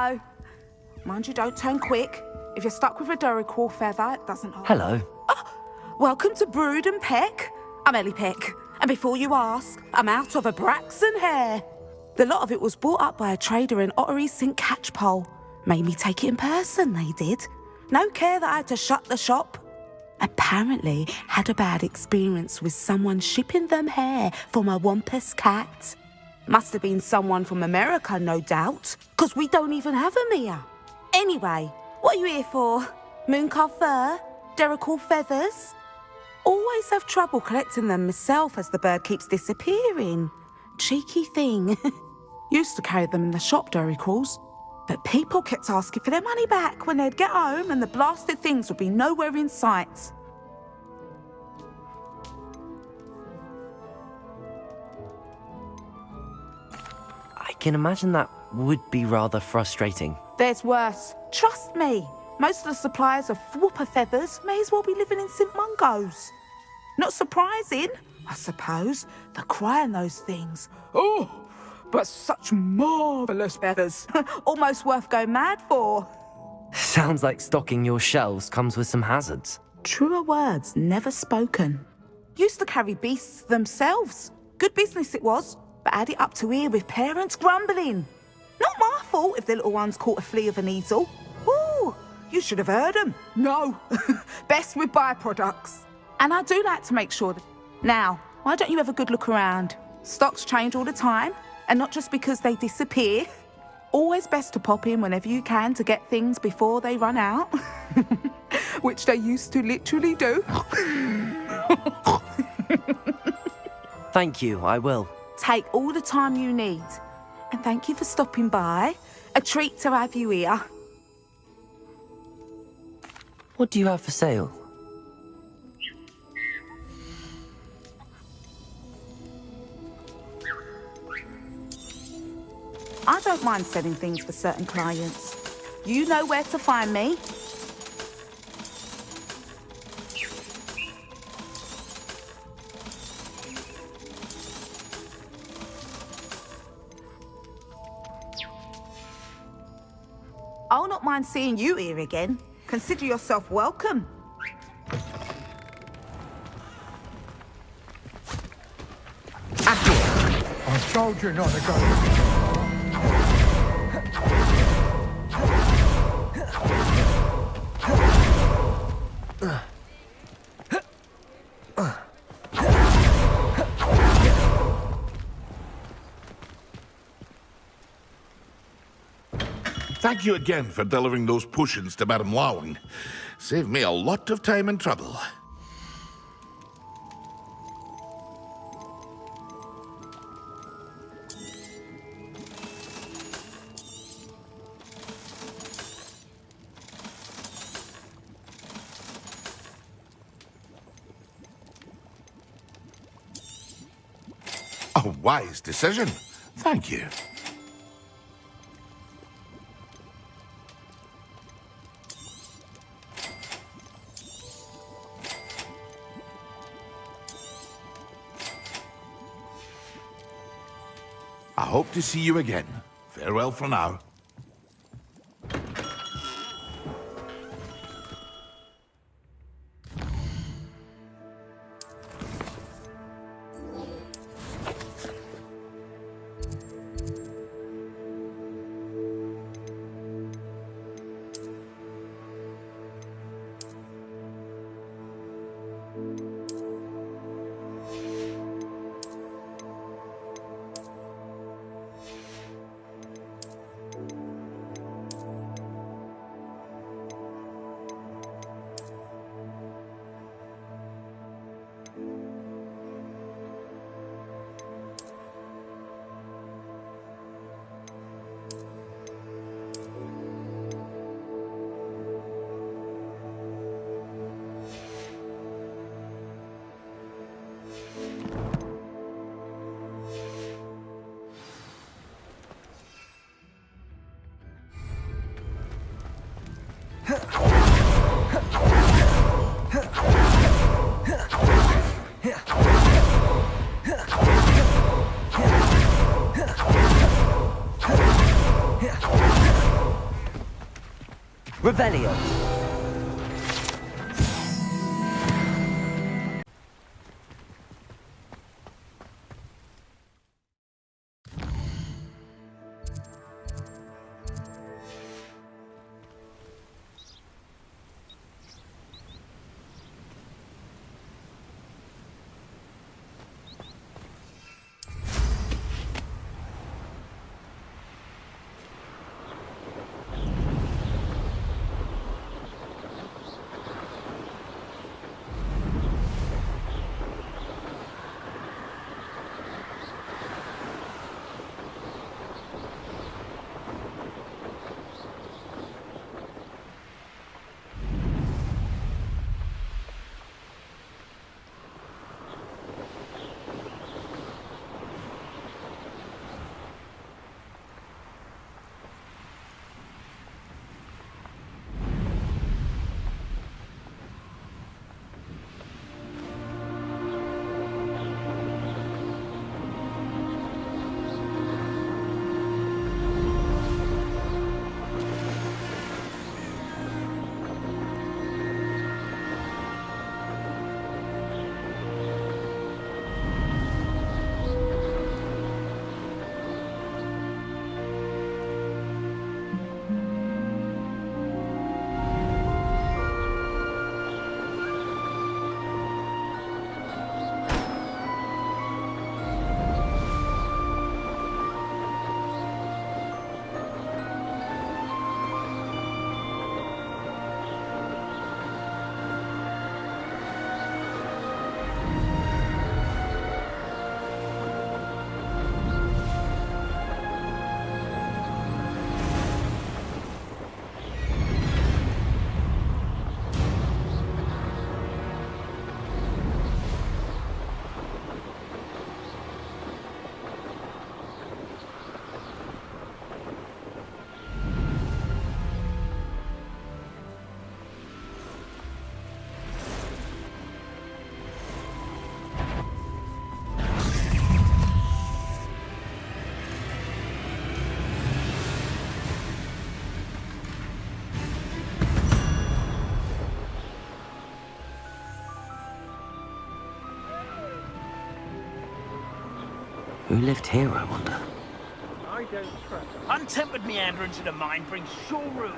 Hello. Mind you, don't turn quick. If you're stuck with a Duracell feather, it doesn't hold. Hello. Welcome to Brood and Peck. I'm Ellie Peck. And before you ask, I'm out of a Braxton hair. The lot of it was bought up by a trader in Ottery St. Catchpole. Made me take it in person, they did. No care that I had to shut the shop. Apparently had a bad experience with someone shipping them hair for my Wampus cat. Must have been someone from America, no doubt, 'cause we don't even have them here. Anyway, what are you here for? Mooncalf fur? Duracell feathers? Always have trouble collecting them myself as the bird keeps disappearing. Cheeky thing. Used to carry them in the shop, Duracalls. But people kept asking for their money back when they'd get home and the blasted things would be nowhere in sight. I can imagine that would be rather frustrating. There's worse. Trust me. Most of the suppliers of whooper feathers may as well be living in St. Mungo's. Not surprising, I suppose, the cry in those things. Oh, but such marvellous feathers. Almost worth going mad for. Sounds like stocking your shelves comes with some hazards. Truer words never spoken. Used to carry beasts themselves. Good business it was, but had it up to here with parents grumbling. Not my fault if the little ones caught a flea of an easel. Ooh, you should have heard them. No, best with byproducts. And I do like to make sure that... Now, why don't you have a good look around? Stocks change all the time, and not just because they disappear. Always best to pop in whenever you can to get things before they run out. Which they used to literally do. Thank you, I will. Take all the time you need. And thank you for stopping by. A treat to have you here. What do you have for sale? I don't mind selling things for certain clients. You know where to find me. I'll not mind seeing you here again. Consider yourself welcome. A soldier, not a ghost. Thank you again for delivering those potions to Madame Lowing. Saved me a lot of time and trouble. A wise decision. Thank you. I hope to see you again. Farewell for now. Revelio. Who lived here, I wonder? I don't trust. Untempered meanderings in a mind brings sure ruin.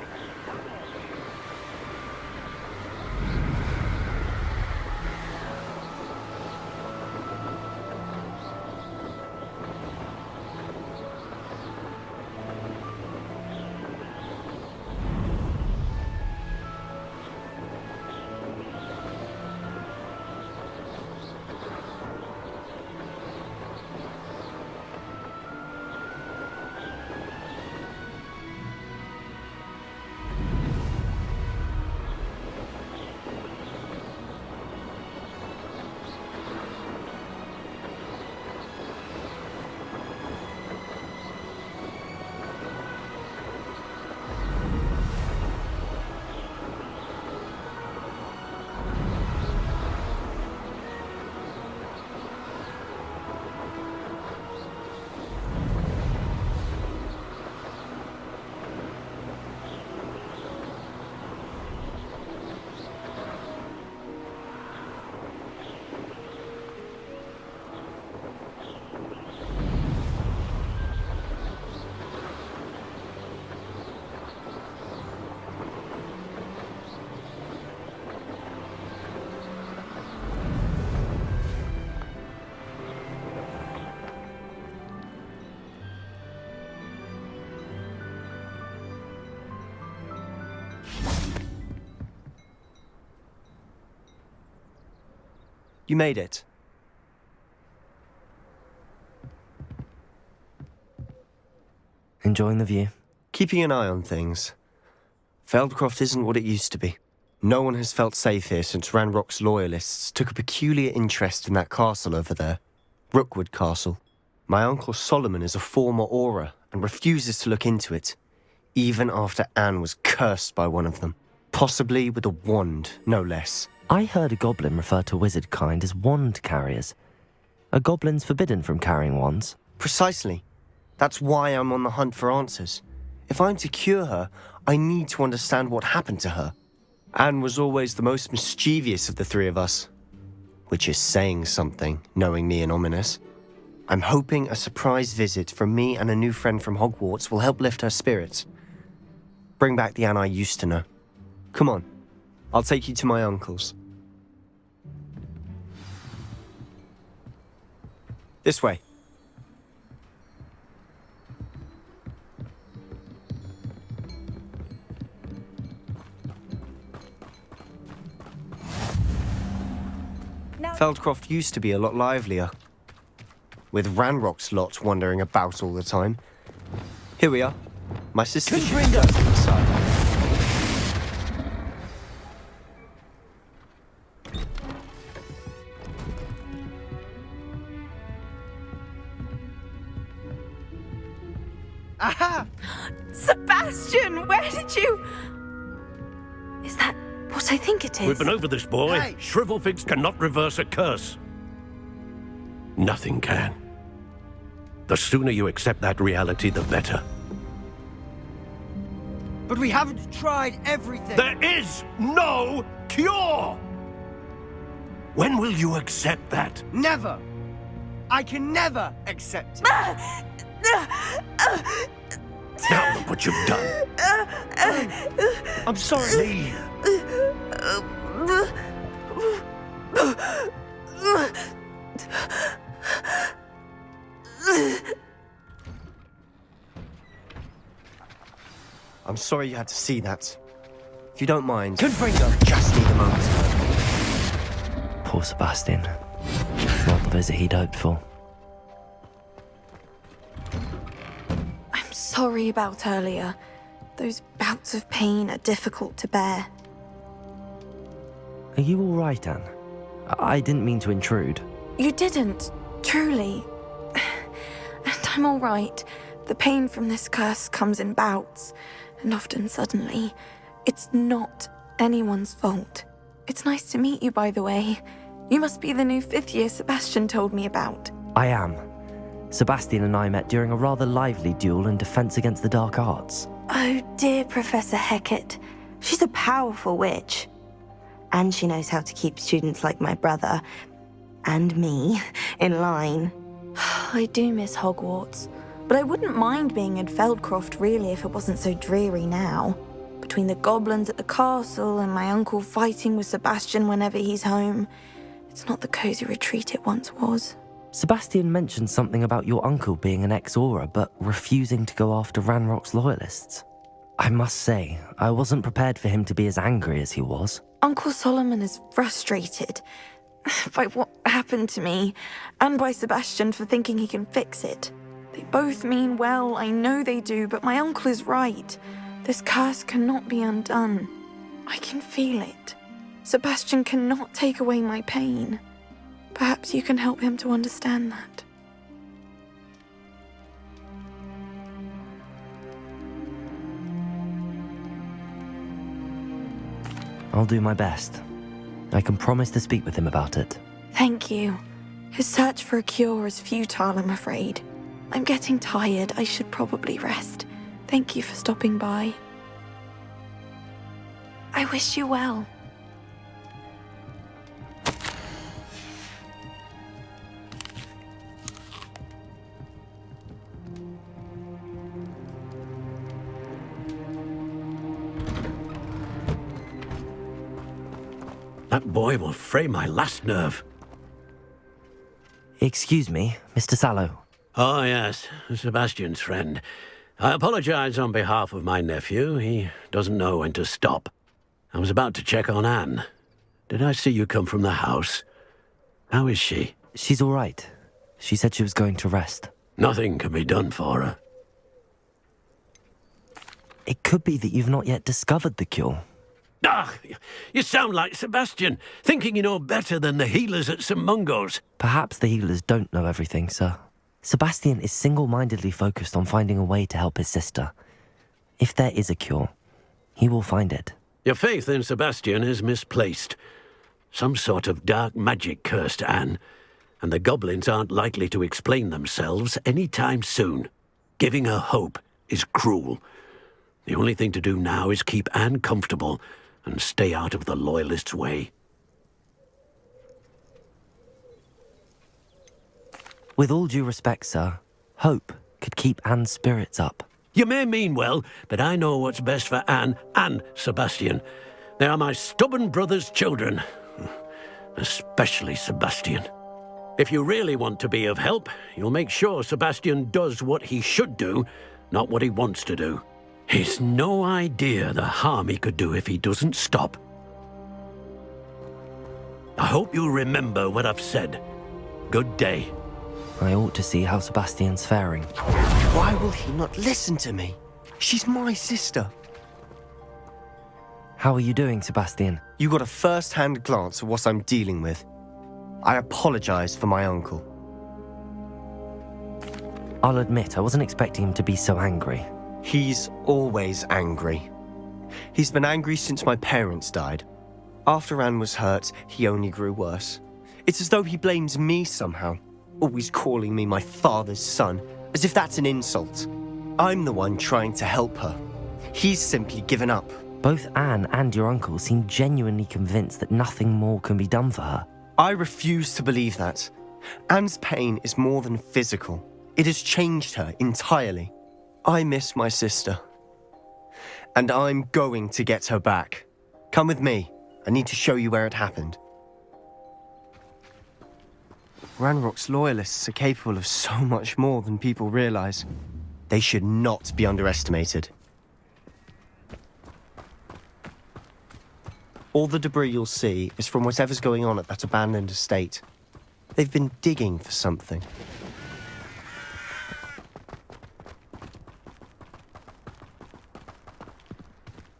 You made it. Enjoying the view? Keeping an eye on things. Feldcroft isn't what it used to be. No one has felt safe here since Ranrock's loyalists took a peculiar interest in that castle over there. Rookwood Castle. My uncle Solomon is a former Auror and refuses to look into it, even after Anne was cursed by one of them. Possibly with a wand, no less. I heard a goblin refer to wizard kind as wand carriers. Are goblins forbidden from carrying wands? Precisely. That's why I'm on the hunt for answers. If I'm to cure her, I need to understand what happened to her. Anne was always the most mischievous of the three of us. Which is saying something, knowing me and Ominous. I'm hoping a surprise visit from me and a new friend from Hogwarts will help lift her spirits. Bring back the Anne I used to know. Come on, I'll take you to my uncle's. This way. Feldcroft used to be a lot livelier, with Ranrock's lot wandering about all the time. Here we are. My sister should go inside. Aha! Sebastian, where did you... Is that what I think it is? We've been over this, boy. Hey! Shrivelfigs cannot reverse a curse. Nothing can. The sooner you accept that reality, the better. But we haven't tried everything. There is no cure! When will you accept that? Never. I can never accept it. Now look what you've done. I'm sorry. Leave. I'm sorry you had to see that. If you don't mind, Confringo. just need a moment. Poor Sebastian. Not the visit he'd hoped for. I'm sorry about earlier. Those bouts of pain are difficult to bear. Are you all right, Anne? I didn't mean to intrude. You didn't, truly. And I'm all right. The pain from this curse comes in bouts, and often suddenly. It's not anyone's fault. It's nice to meet you, by the way. You must be the new 5th year Sebastian told me about. I am. Sebastian and I met during a rather lively duel in defense against the dark arts. Oh dear, Professor Hecat. She's a powerful witch. And she knows how to keep students like my brother, and me, in line. I do miss Hogwarts, but I wouldn't mind being in Feldcroft really if it wasn't so dreary now. Between the goblins at the castle and my uncle fighting with Sebastian whenever he's home, it's not the cozy retreat it once was. Sebastian mentioned something about your uncle being an ex-Auror, but refusing to go after Ranrock's loyalists. I must say, I wasn't prepared for him to be as angry as he was. Uncle Solomon is frustrated by what happened to me, and by Sebastian for thinking he can fix it. They both mean well, I know they do, but my uncle is right. This curse cannot be undone. I can feel it. Sebastian cannot take away my pain. Perhaps you can help him to understand that. I'll do my best. I can promise to speak with him about it. Thank you. His search for a cure is futile, I'm afraid. I'm getting tired. I should probably rest. Thank you for stopping by. I wish you well. That boy will fray my last nerve. Excuse me, Mr. Sallow. Oh, yes, Sebastian's friend. I apologize on behalf of my nephew. He doesn't know when to stop. I was about to check on Anne. Did I see you come from the house? How is she? She's all right. She said she was going to rest. Nothing can be done for her. It could be that you've not yet discovered the cure. Ah, you sound like Sebastian, thinking you know better than the healers at St. Mungo's. Perhaps the healers don't know everything, sir. Sebastian is single-mindedly focused on finding a way to help his sister. If there is a cure, he will find it. Your faith in Sebastian is misplaced. Some sort of dark magic cursed Anne, and the goblins aren't likely to explain themselves any time soon. Giving her hope is cruel. The only thing to do now is keep Anne comfortable and stay out of the Loyalists' way. With all due respect, sir, hope could keep Anne's spirits up. You may mean well, but I know what's best for Anne and Sebastian. They are my stubborn brother's children. Especially Sebastian. If you really want to be of help, you'll make sure Sebastian does what he should do, not what he wants to do. He's no idea the harm he could do if he doesn't stop. I hope you'll remember what I've said. Good day. I ought to see how Sebastian's faring. Why will he not listen to me? She's my sister. How are you doing, Sebastian? You got a first-hand glance at what I'm dealing with. I apologize for my uncle. I'll admit, I wasn't expecting him to be so angry. He's always angry. He's been angry since my parents died. After Anne was hurt, he only grew worse. It's as though he blames me somehow, always calling me my father's son, as if that's an insult. I'm the one trying to help her. He's simply given up. Both Anne and your uncle seem genuinely convinced that nothing more can be done for her. I refuse to believe that. Anne's pain is more than physical. It has changed her entirely. I miss my sister. And I'm going to get her back. Come with me. I need to show you where it happened. Ranrock's Loyalists are capable of so much more than people realize. They should not be underestimated. All the debris you'll see is from whatever's going on at that abandoned estate. They've been digging for something.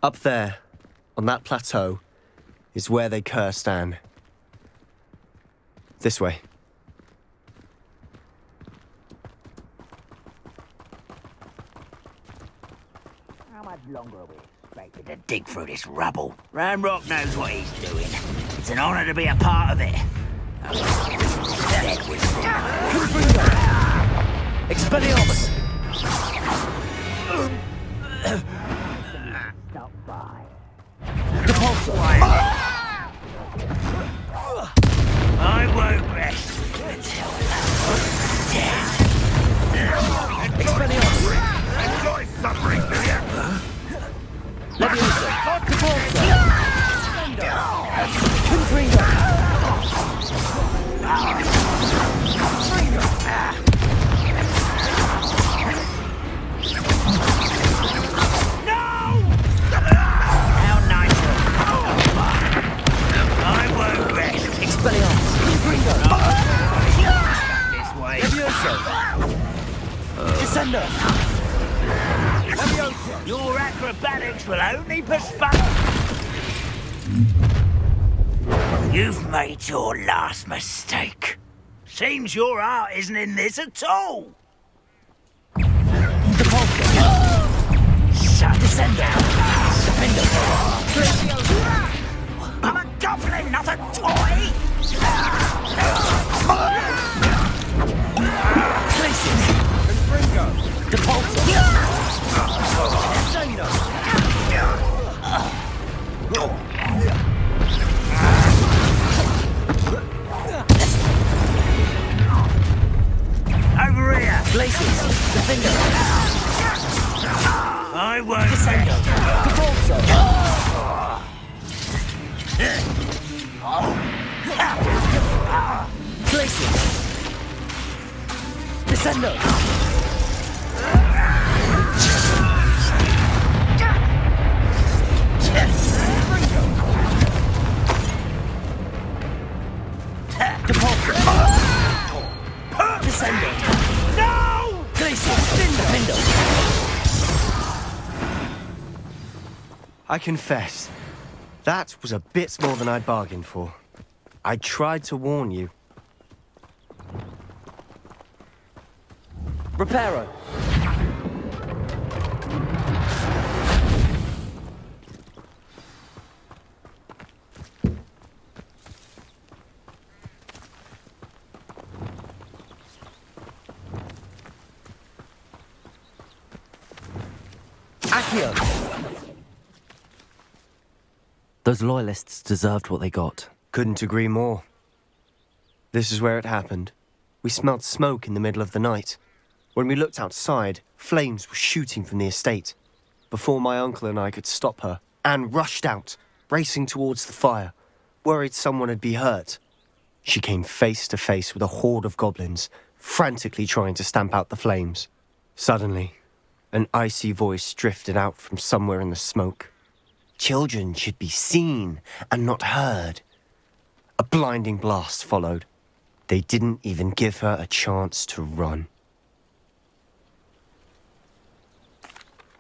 Up there, on that plateau, is where they cursed Anne. This way. How much longer are we expected to dig through this rubble? Ranrock knows what he's doing. It's an honor to be a part of it. Expelliarmus! Stop by. I won't rest until I'm dead. Enjoy suffering, do you? Leviosa! Depulso! Confringo! How nice of I won't rest. Expelliarmus! Confringo! This way. Leviosa! Descendo! Leviosa! Your acrobatics will only postpone. You've made your last mistake. Seems your art isn't in this at all. Shut Descendo! Defendo! I'm a goblin, not a toy! Places! Confringo! Depulso! Descendo! Over here! Places! Defendo! I won't Descendo! Depulso! Places! Descendo! Depulso! Descendo! No! Places! Defendo! I confess, that was a bit more than I'd bargained for. I tried to warn you. Reparo! Accio! Those loyalists deserved what they got. Couldn't agree more. This is where it happened. We smelled smoke in the middle of the night. When we looked outside, flames were shooting from the estate. Before my uncle and I could stop her, Anne rushed out, racing towards the fire, worried someone had been hurt. She came face to face with a horde of goblins, frantically trying to stamp out the flames. Suddenly, an icy voice drifted out from somewhere in the smoke. Children should be seen and not heard. A blinding blast followed. They didn't even give her a chance to run.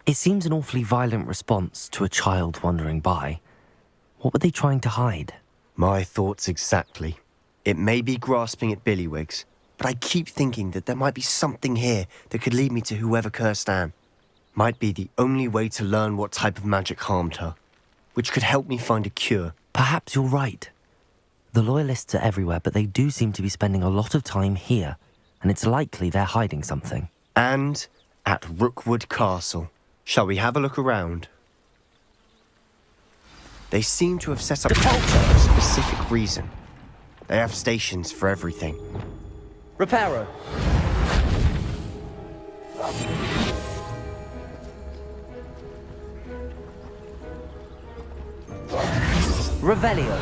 It seems an awfully violent response to a child wandering by. What were they trying to hide? My thoughts exactly. It may be grasping at Billywigs, but I keep thinking that there might be something here that could lead me to whoever cursed Anne. Might be the only way to learn what type of magic harmed her, which could help me find a cure. Perhaps you're right. The Loyalists are everywhere, but they do seem to be spending a lot of time here, and it's likely they're hiding something. And at Rookwood Castle. Shall we have a look around? They seem to have set up camps for a specific reason. They have stations for everything. Reparo. Revelio.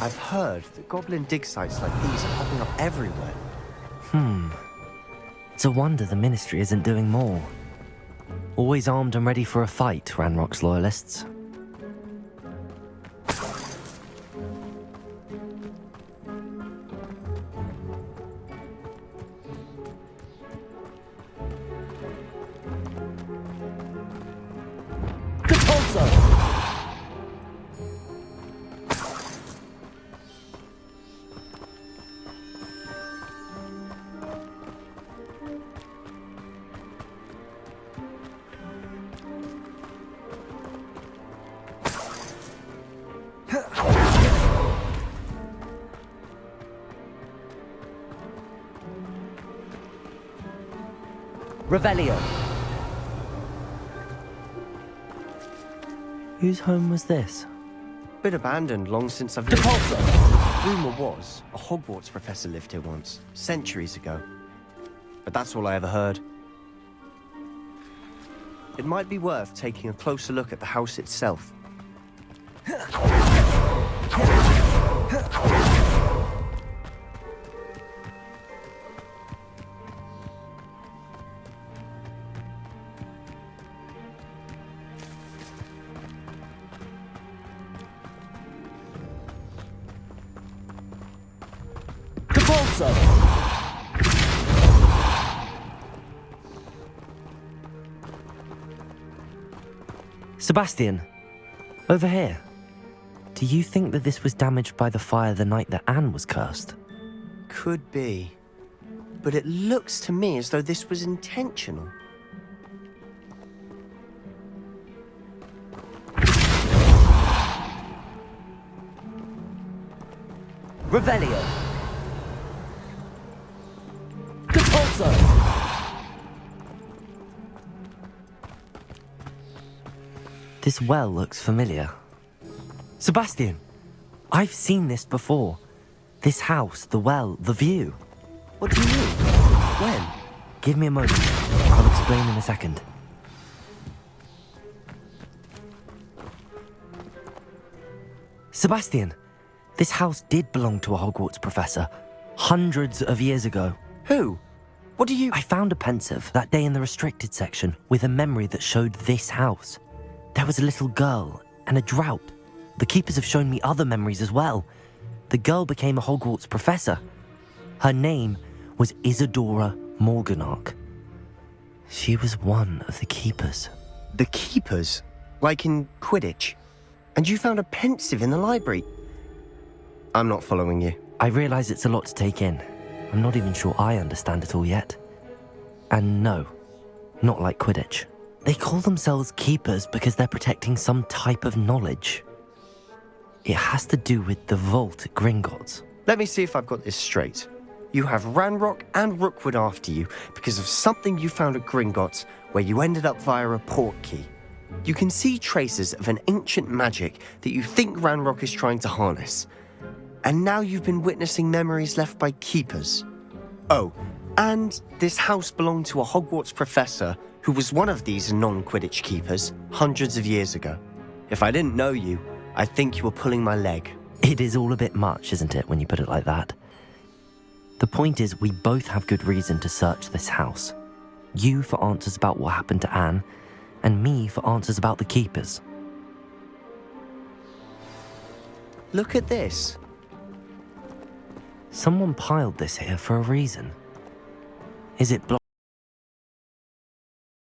I've heard that goblin dig sites like these are popping up everywhere. It's a wonder the Ministry isn't doing more. Always armed and ready for a fight, Ranrock's loyalists. Revelio. Whose home was this? Been abandoned long since I've Depulso. Rumour was a Hogwarts professor lived here once, centuries ago. But that's all I ever heard. It might be worth taking a closer look at the house itself. Sebastian, over here. Do you think that this was damaged by the fire the night that Anne was cursed? Could be. But it looks to me as though this was intentional. Revelio. Depulso. This well looks familiar. Sebastian, I've seen this before. This house, the well, the view. What do you mean? When? Give me a moment. I'll explain in a second. Sebastian, this house did belong to a Hogwarts professor, hundreds of years ago. Who? What do you... I found a pensive that day in the restricted section with a memory that showed this house. There was a little girl and a drought. The keepers have shown me other memories as well. The girl became a Hogwarts professor. Her name was Isadora Morganach. She was one of the keepers. The keepers? Like in Quidditch? And you found a pensive in the library? I'm not following you. I realize it's a lot to take in. I'm not even sure I understand it all yet. And no, not like Quidditch. They call themselves keepers because they're protecting some type of knowledge. It has to do with the vault at Gringotts. Let me see if I've got this straight. you have Ranrock and Rookwood after you because of something you found at Gringotts, where you ended up via a port key. You can see traces of an ancient magic that you think Ranrock is trying to harness. And now you've been witnessing memories left by keepers. Oh, and this house belonged to a Hogwarts professor who was one of these non-Quidditch keepers hundreds of years ago. If I didn't know you, I'd think you were pulling my leg. It is all a bit much, isn't it, when you put it like that? The point is, we both have good reason to search this house. You for answers about what happened to Anne, and me for answers about the keepers. Look at this. Someone piled this here for a reason. Is it blocked?